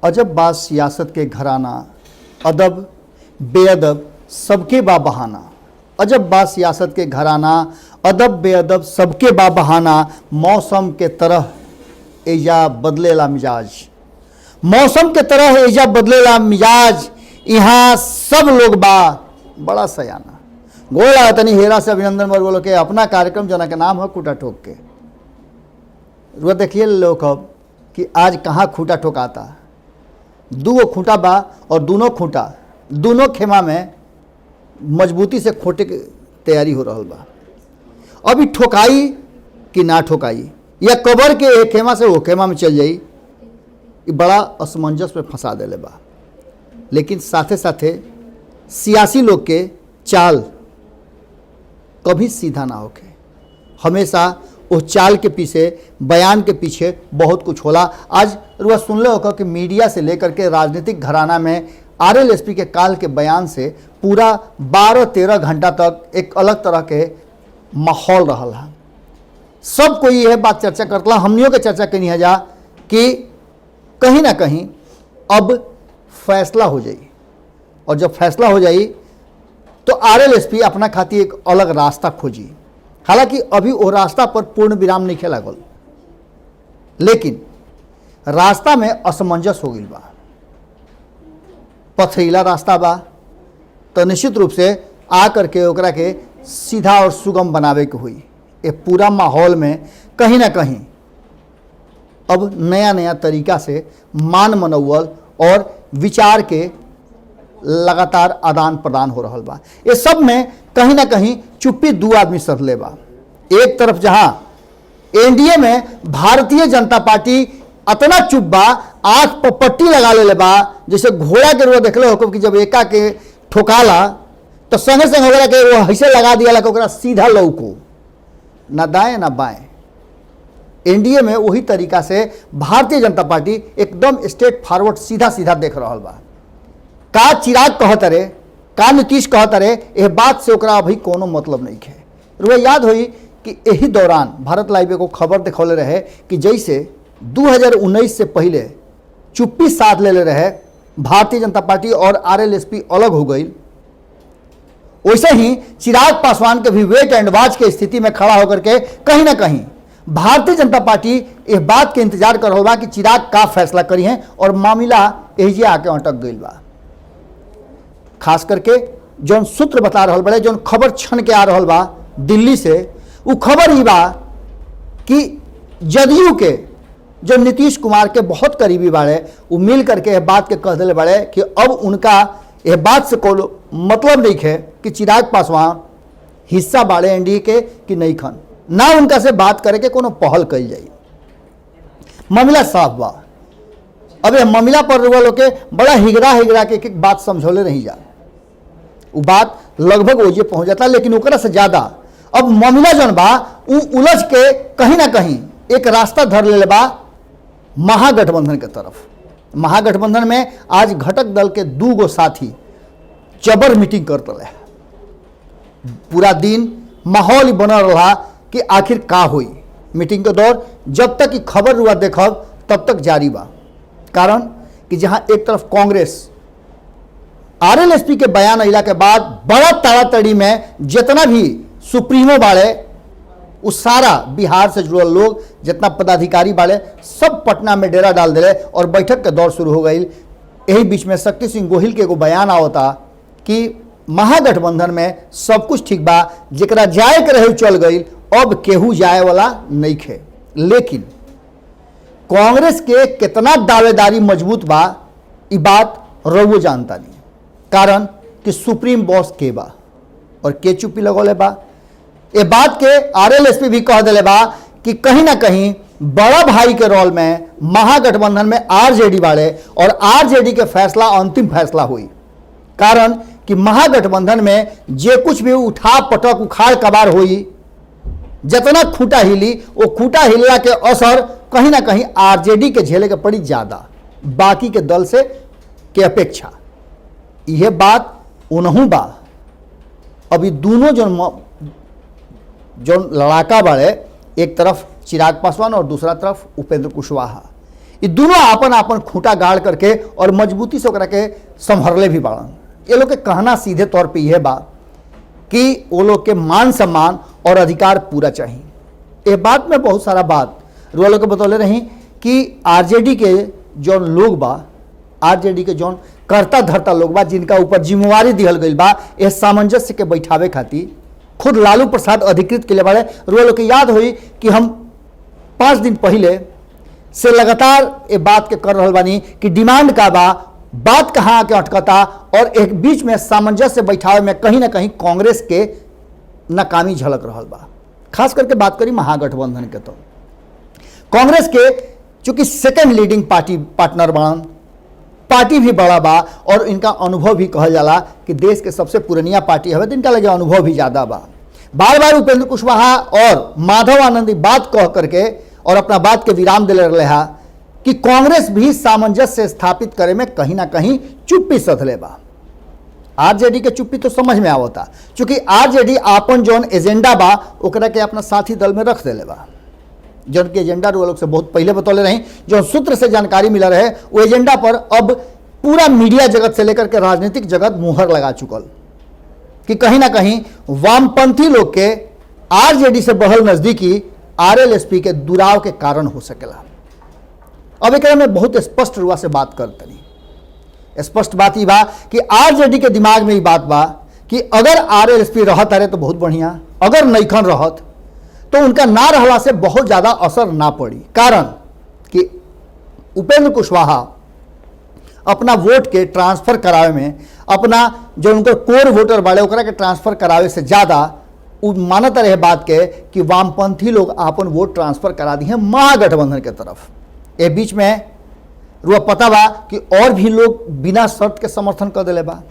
अजब बात सियासत के घराना, अदब बेअदब सबके बा बहाना। अजब बात सियासत के घराना, अदब बेअदब सबके बा बहाना। मौसम के तरह एजा बदलेला मिजाज, मौसम के तरह एजा बदलेला मिजाज। यहाँ सब लोग बा बड़ा सयाना। गोला तनी हेरा से अभिनंदन वर्ग बोलो के अपना कार्यक्रम जना के नाम है खूटा ठोक के। रुआ देखिए लोग अब कि आज कहाँ खूटा ठोकाता। दो खूंटा बा और दोनों खूंटा दोनों खेमा में मजबूती से खोटे के तैयारी हो रहा बा। अभी ठोकाई कि ना ठोकाई, या कबर के एक खेमा से वो खेमा में चल जाई, बड़ा असमंजस में फंसा देले बा। लेकिन साथे साथे सियासी लोग के चाल कभी सीधा ना होके, हमेशा उस चाल के पीछे, बयान के पीछे बहुत कुछ होला। आज रुआ सुन ले होगा कि मीडिया से लेकर के राजनीतिक घराना में आरएलएसपी के काल के बयान से पूरा 12-13 घंटा तक एक अलग तरह के माहौल रहा है। सब कोई यह बात चर्चा करता, हमनियों के चर्चा कनी है जा कि कहीं ना कहीं अब फैसला हो जाई, और जब फैसला हो जाई तो आरएलएसपी अपना खातिर एक अलग रास्ता खोजी। हालांकि अभी वो रास्ता पर पूर्ण विराम नहीं खेला गल, लेकिन रास्ता में असमंजस हो गई बा। पथरीला रास्ता बा तो निश्चित रूप से आ करके ओकरा के सीधा और सुगम बनावे के हुई। ये पूरा माहौल में कहीं ना कहीं अब नया नया तरीका से मान मनौवल और विचार के लगातार आदान प्रदान हो रहा बा। ये सब में कहीं ना कहीं चुप्पी दो आदमी सरले बा। एक तरफ जहां एनडीए में भारतीय जनता पार्टी अतना चुप बा, आंख पर पट्टी लगा ले बा, जैसे घोड़ा के रुआ देखले हो कि जब एका के ठोकाला तो संगे संगे ओकरा के वो ऐसे लगा दिया कि ओकरा सीधा लौको, ना दाएं ना बाएं। एनडीए में वही तरीका से भारतीय जनता पार्टी एकदम स्ट्रेट फॉरवर्ड सीधा सीधा देख रहा बा। का चिराग कहत रे, का नीतीश कहत रे, यह बात से ओकरा अभी कोनो मतलब नहीं है। रुआ याद हुई कि यही दौरान भारत लाइव को खबर दिखौले रहे कि जैसे 2019 से पहले चुप्पी साध ले रहे भारतीय जनता पार्टी और आरएलएसपी अलग हो गई, वैसे ही चिराग पासवान के भी वेट एंड वॉच के स्थिति में खड़ा होकर के कहीं ना कहीं भारतीय जनता पार्टी इस बात के इंतजार कर रहा बा कि चिराग का फैसला करी है, और मामला यही आके अटक गई बा। खास करके जौन सूत्र बता रहा बड़े, जौन खबर छन के आ रहा बा दिल्ली से, वो खबर ही बा कि जदयू के जो नीतीश कुमार के बहुत करीबी बाड़े, वो मिल करके बात के कह दिले बाड़े कि अब उनका यह बात से कोई मतलब नहीं है कि चिराग पासवान हिस्सा बाड़े एनडीए के कि नहीं खन, ना उनका से बात करे के कोनो पहल कही जाए। मामला साफ बा। अब यह मामला पर रुआ लोग के बड़ा हिगरा हिगरा के एक बात समझौले नहीं जा, वो बात लगभग ओजे पहुंच जाता। लेकिन ओकरा से ज्यादा अब मामला जौन बा उ उलझ के कहीं ना कहीं एक रास्ता धर ले बा महागठबंधन के तरफ। महागठबंधन में आज घटक दल के 2 गो साथी जबर मीटिंग करते रहे। पूरा दिन माहौल ही बना रहा कि आखिर का हुई। मीटिंग के दौर जब तक कि खबर हुआ देखब तब तक जारी बा। कारण कि जहां एक तरफ कांग्रेस आरएलएसपी के बयान अइला के बाद बड़ा ताड़ातड़ी में जितना भी सुप्रीमो बाड़े, उस सारा बिहार से जुड़ल लोग जितना पदाधिकारी बाड़े सब पटना में डेरा डाल दिले और बैठक के दौर शुरू हो गई। यही बीच में शक्ति सिंह गोहिल के एगो बयान आवता कि महागठबंधन में सब कुछ ठीक बा, जरा जाए के रहे चल गई, अब केहू जाए वाला नहीं खे। लेकिन कांग्रेस के कितना दावेदारी मजबूत बा ई बात रउओ जानता नहीं। कारण कि सुप्रीम बॉस के बा और के चुप्पी लगौले बा। ये बात के आरएलएसपी भी कह दिले बा कि कहीं ना कहीं बड़ा भाई के रोल में महागठबंधन में आरजेडी बाड़े और आरजेडी के फैसला अंतिम फैसला हुई। कारण कि महागठबंधन में जे कुछ भी उठा पटक उखाड़ कबार हुई, जितना खूटा हिली, वो खूटा हिलला के असर कहीं ना कहीं आरजेडी के झेले के पड़ी ज्यादा बाकी के दल से के अपेक्षा। यह बात उनहू बा। अभी दोनों जो लड़ाका बाड़े, एक तरफ चिराग पासवान और दूसरा तरफ उपेंद्र कुशवाहा, ये दोनों आपन आपन खूंटा गाड़ करके और मजबूती से ओकरा के संभरले भी बाड़न। ये लोग के कहना सीधे तौर पे यह बा कि वो लोग के मान सम्मान और अधिकार पूरा चाहिए। ये बात में बहुत सारा बात रुआ लोग के बतौले रही कि आरजेडी के जौन लोग बा, आरजेडी के जौन करता धरता लोग बा, जिनका ऊपर जिम्मेवारी दिहल गई बा यह सामंजस्य के बैठावे खातिर, खुद लालू प्रसाद अधिकृत के लिए बाड़े। रुआ लोग के याद हुई कि हम 5 दिन पहले से लगातार ये बात के कर रहल बानी कि डिमांड का बा, बात कहाँ आके अटकता, और एक बीच में सामंजस्य बैठावे में कहीं ना कहीं कांग्रेस के नाकामी झलक रहल बा। खास करके बात करी महागठबंधन के, तो कांग्रेस के चूंकि सेकंड लीडिंग पार्टनर बाड़न, पार्टी भी बड़ा बा और इनका अनुभव भी कहल जाला कि देश के सबसे पुरानिया पार्टी है, तो इनका लगे अनुभव भी ज्यादा बा। बार बार उपेंद्र कुशवाहा और माधव आनंदी बात कह करके और अपना बात के विराम दिले रहे हा कि कांग्रेस भी सामंजस्य स्थापित करे में कहीं ना कहीं चुप्पी सधले बा। आरजेडी के चुप्पी तो समझ में आवता, चूंकि आरजेडी आपन जौन एजेंडा बा ओकरा के अपना साथी दल में रख देले बा। जौन के एजेंडा वो लोग से बहुत पहले बतौले रही, जो सूत्र से जानकारी मिला रहे, वो एजेंडा पर अब पूरा मीडिया जगत से लेकर के राजनीतिक जगत मुहर लगा चुकल कि कहीं ना कहीं वामपंथी लोग के आरजेडी से बढ़ल नजदीकी आरएलएसपी के दुराव के कारण हो सकेला। अब एक में बहुत स्पष्ट रुआ से बात करतनी। स्पष्ट बात ही बा कि आरजेडी के दिमाग में ही बात बा कि अगर आरएलएसपी रहत रहे तो बहुत बढ़िया, अगर नईखन रहत तो उनका ना रहला से बहुत ज़्यादा असर ना पड़ी। कारण कि उपेंद्र कुशवाहा अपना वोट के ट्रांसफर करावे में, अपना जो उनका कोर वोटर बाड़े ओकरा के ट्रांसफर करावे से ज़्यादा मानत रहे बात के कि वामपंथी लोग अपन वोट ट्रांसफर करा दी हैं महागठबंधन के तरफ। ए बीच में रुआ पता बा कि और भी लोग बिना शर्त के समर्थन कर दिले बा।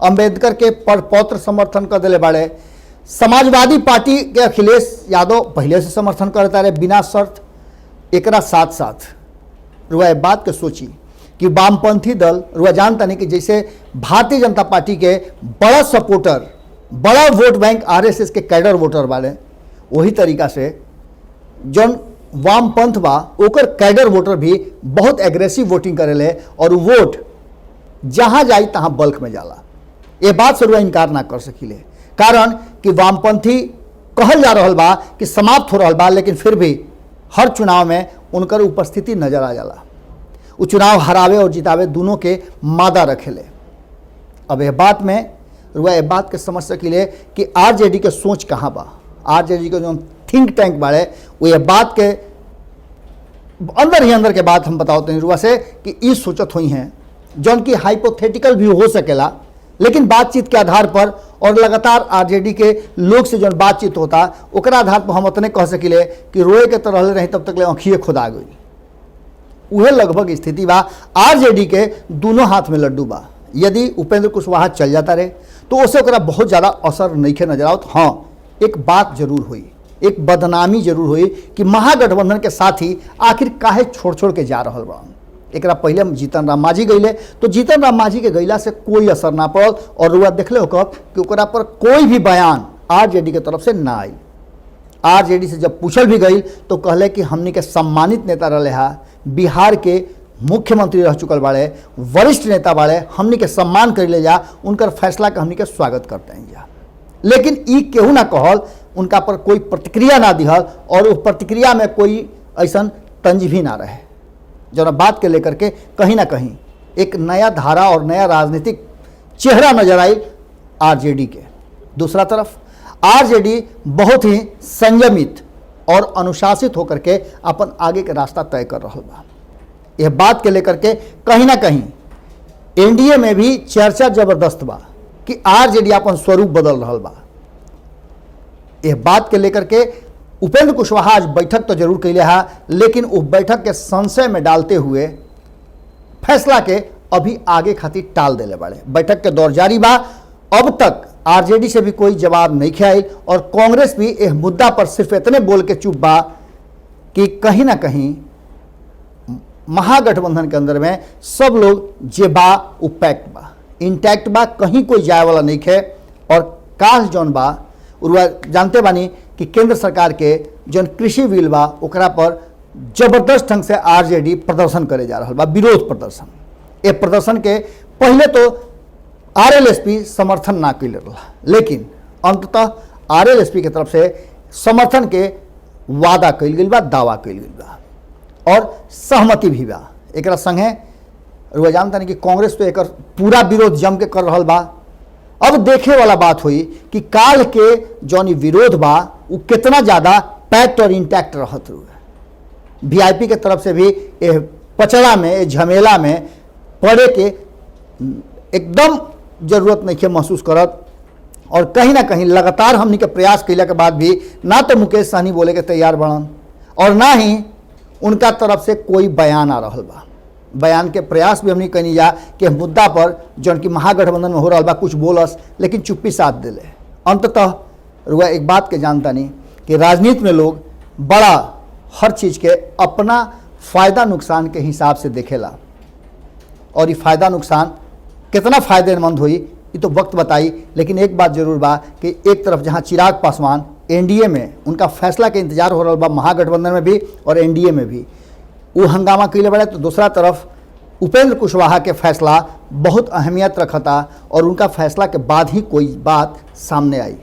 अंबेडकर के पत्र समर्थन कर दिले बाड़े। समाजवादी पार्टी के अखिलेश यादव पहले से समर्थन करता रहे बिना शर्त। एकरा साथ साथ रुआ ए बात के सोची कि वामपंथी दल, रुआ जानता नहीं कि जैसे भारतीय जनता पार्टी के बड़ा सपोर्टर, बड़ा वोट बैंक आरएसएस के कैडर वोटर वाले, वही तरीका से जौन वामपंथ बा ओकर कैडर वोटर भी बहुत एग्रेसिव वोटिंग करेले और वोट जहाँ जाई तहाँ बल्क में जाला। ये बात से रुआ इनकार ना कर सकीले, कारण कि वामपंथी कहल जा रहल बा कि समाप्त हो रहल बा, लेकिन फिर भी हर चुनाव में उनकर उपस्थिति नजर आ जाला। वो चुनाव हरावे और जितावे दोनों के मादा रखेले। अब यह बात में रुआ ये बात के समझ सकीले कि आरजेडी के सोच कहाँ बा। आरजेडी के जो थिंक टैंक बाड़े वो ये बात के अंदर ही अंदर के बात हम बताते हैं रुआ से कि इस सोचत हुई हैं जौन की हाइपोथेटिकल भी हो सकेला, लेकिन बातचीत के आधार पर और लगातार आरजेडी के लोग से जौन बातचीत होता ओकरा आधार पर हम उतने कह सकिले कि रोए के तो रहले रही तब तक ले आँखिए खुदा गई। उहे लगभग स्थिति बा। आरजेडी के दोनों हाथ में लड्डू बा। यदि उपेंद्र कुशवाहा चल जाता रहे तो उसे ओकरा बहुत ज़्यादा असर नहीं खे नजर आवत। हाँ, एक बात जरूर हुई, एक बदनामी जरूर हुई कि महागठबंधन के साथी आखिर काहे छोड़ छोड़ के जा रहा बा। एक पहले जीतन राम मांझी गईले तो जीतन राम मांझी के गईला से कोई असर ना पड़ल और रुआ देखले हो कब कि ओकरा पर कोई भी बयान आरजेडी के तरफ से ना आई। आरजेडी से जब पूछल भी गई तो कहले कि हमनी के सम्मानित नेता रहे हा, बिहार के मुख्यमंत्री रह चुकल बाड़े, वरिष्ठ नेता बाड़े, हमनी के सम्मान कर ले जा, उनकर फैसला के हमनी के स्वागत करते हैं जा। लेकिन ई केहू ना कहल, उनका पर कोई प्रतिक्रिया ना दिहल और उस प्रतिक्रिया में कोई ऐसा तंज भी ना रहे जो बात के लेकर के कहीं ना कहीं एक नया धारा और नया राजनीतिक चेहरा नजर आई आरजेडी के। दूसरा तरफ आरजेडी बहुत ही संयमित और अनुशासित होकर के अपन आगे के रास्ता तय कर रहा बा। यह बात के लेकर के कहीं ना कहीं एनडीए में भी चर्चा जबरदस्त बा कि आरजेडी अपन स्वरूप बदल रहा बा। यह बात के लेकर के उपेंद्र कुशवाहा आज बैठक तो जरूर कैले हा, लेकिन उस बैठक के संशय में डालते हुए फैसला के अभी आगे खातिर टाल देले बाड़े। बैठक के दौर जारी बा। अब तक आरजेडी से भी कोई जवाब नहीं खियाई और कांग्रेस भी इस मुद्दा पर सिर्फ इतने बोल के चुप बा कि कहीं ना कहीं महागठबंधन के अंदर में सब लोग जे बा उ पैक्ट बा, इंटैक्ट बा, कहीं कोई जाए वाला नहीं है। और काल जौन बा उरुआ जानते बानी कि केंद्र सरकार के जौन कृषि बिल बा ओकरा पर जबरदस्त ढंग से आरजेडी प्रदर्शन करे जा रहा बा, विरोध प्रदर्शन। ये प्रदर्शन के पहले तो आरएलएसपी समर्थन ना कैले रहा, लेकिन अंततः आरएलएसपी के तरफ से समर्थन के वादा कैल गई बा, दावा कैल गई बा और सहमति भी बा। एकरा संगे रुआ जानता नहीं कि कांग्रेस तो एक पूरा विरोध जम के कर रहा बा। अब देखे वाला बात हुई कि काल के जौन विरोध बा वो कितना ज़्यादा पैक्ट और इंटैक्ट रहत हुए। वीआईपी के तरफ से भी ये पचड़ा में, ये झमेला में पड़े के एकदम जरूरत नहीं के महसूस करत। और कहीं ना कहीं लगातार हमनी के प्रयास कैला के बाद भी ना तो मुकेश सहनी बोले के तैयार बनन और ना ही उनका तरफ से कोई बयान आ रहा बा। बयान के प्रयास भी हमनी कहीं जा कि मुद्दा पर जौन की महागठबंधन में हो रहा बा कुछ बोलस, लेकिन चुप्पी साथ दिले। अंततः रुआ एक बात के जानता नहीं कि राजनीति में लोग बड़ा हर चीज़ के अपना फ़ायदा नुकसान के हिसाब से देखेला और ये फ़ायदा नुकसान कितना फ़ायदेमंद हुई ये तो वक्त बताई। लेकिन एक बात जरूर बा कि एक तरफ जहां चिराग पासवान एनडीए में उनका फैसला के इंतजार हो रहा बा, महागठबंधन में भी और एनडीए में भी वो हंगामा कैले बड़े, तो दूसरा तरफ उपेंद्र कुशवाहा के फैसला बहुत अहमियत रखता और उनका फैसला के बाद ही कोई बात सामने आई।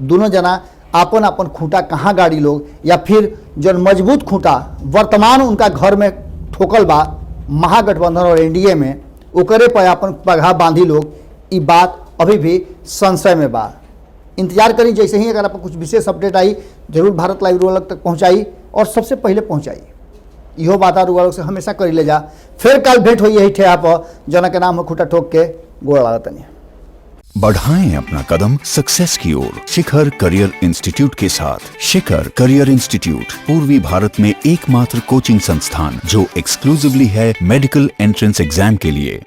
दोनों जना आपन आपन खूंटा कहाँ गाड़ी लोग या फिर जो मजबूत खूंटा वर्तमान उनका घर में ठोकल बा महागठबंधन और एनडीए में, ओकरे पर अपन पगहा बांधी लोग, ये बात अभी भी संशय में बा। इंतजार करी, जैसे ही अगर आपको कुछ विशेष अपडेट आई जरूर भारत लाइव रुआ तक पहुंचाई और सबसे पहले पहुंचाई। इहो बात रुआ लोग से हमेशा करी ले जा। फिर कल भेंट हुई यही ठेहा पर जना के नाम हो खूंटा ठोक के गोड़ लागतनी। बढ़ाएं अपना कदम सक्सेस की ओर शिखर करियर इंस्टीट्यूट के साथ। शिखर करियर इंस्टीट्यूट पूर्वी भारत में एकमात्र कोचिंग संस्थान जो एक्सक्लूसिवली है मेडिकल एंट्रेंस एग्जाम के लिए।